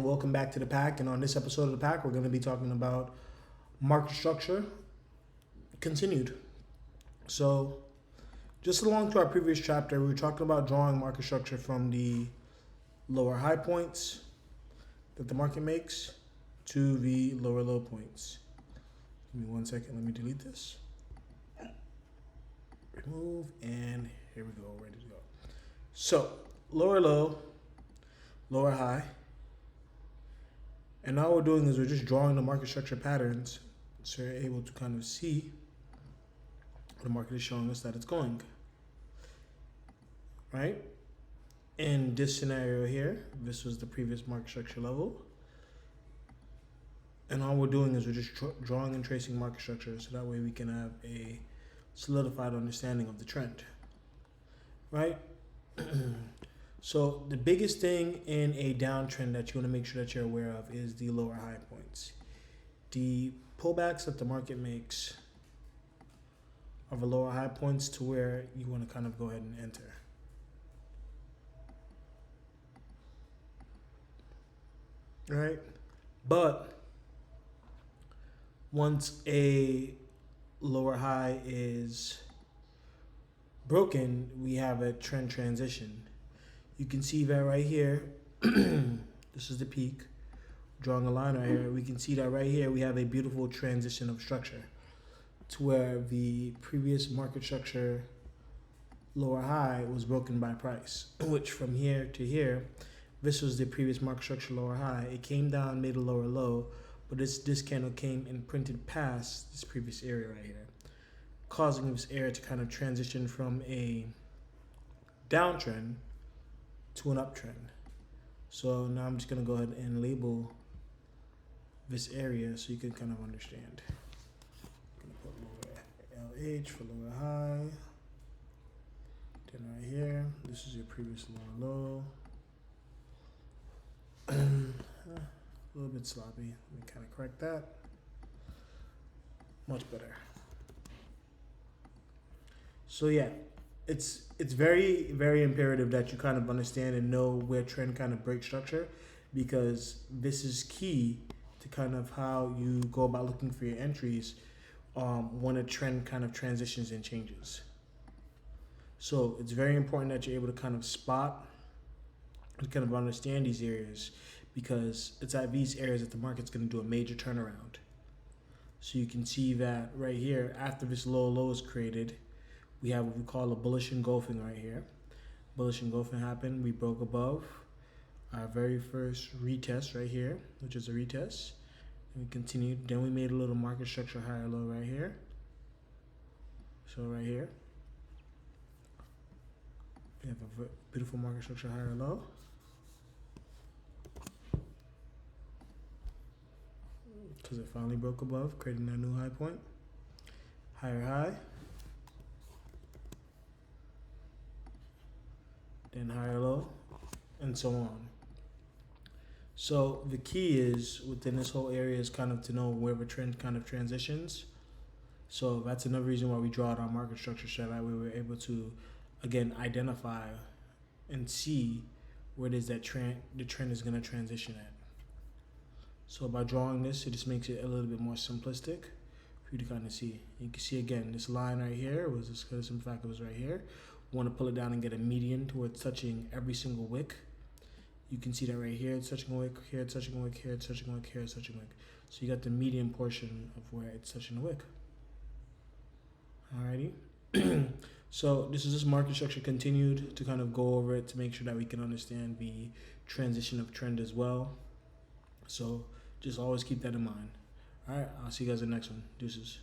welcome back to the pack. And on this episode of the pack, we're going to be talking about market structure continued. So, just along to our previous chapter, we were talking about drawing market structure from the lower high points that the market makes to the lower low points. Give me 1 second. Let me delete this. Remove, and here we go. Ready to go. So, lower low, lower high. And now what we're doing is we're just drawing the market structure patterns so you're able to kind of see the market is showing us that it's going. Right? In this scenario here, this was the previous market structure level. And all we're doing is we're just drawing and tracing market structure so that way we can have a solidified understanding of the trend. Right? So the biggest thing in a downtrend that you want to make sure that you're aware of is the lower high points. The pullbacks that the market makes are the lower high points to where you want to kind of go ahead and enter. Right? But once a lower high is broken, we have a trend transition. You can see that right here. This is the peak. Drawing a line right here. We can see that right here we have a beautiful transition of structure to where the previous market structure lower high was broken by price, which from here to here, this was the previous market structure lower high. It came down, made a lower low, but this candle came and printed past this previous area right here, causing this area to kind of transition from a downtrend to an uptrend. So now I'm just going to go ahead and label this area so you can kind of understand. I'm going to put lower LH for lower high. Then right here, this is your previous lower low. A little bit sloppy. Let me kind of correct that. Much better. So yeah, it's very, very imperative that you kind of understand and know where trend kind of breaks structure, because this is key to kind of how you go about looking for your entries when a trend kind of transitions and changes. So it's very important that you're able to kind of spot and kind of understand these areas, because it's at these areas that the market's going to do a major turnaround. So you can see that right here, after this low is created, we have what we call a bullish engulfing right here. Bullish engulfing happened. We broke above our very first retest right here, which is a retest. And we continued. Then we made a little market structure higher low right here. So right here, we have a beautiful market structure higher low. Because it finally broke above, creating a new high point. Higher high. Then higher low, and so on. So the key is within this whole area is kind of to know where the trend kind of transitions. So that's another reason why we draw out our market structure so that way we're able to, again, identify and see where it is that the trend is going to transition at. So by drawing this, it just makes it a little bit more simplistic for you to kind of see. You can see again, this line right here was just because in fact it was right here. Want to pull it down and get a median to where it's touching every single wick. You can see that right here, it's touching a wick, here it's touching a wick, here it's touching a wick, here it's touching a wick. So you got the median portion of where it's touching the wick. Alrighty. So this is just market structure continued to kind of go over it to make sure that we can understand the transition of trend as well. So just always keep that in mind. Alright, I'll see you guys in the next one. Deuces.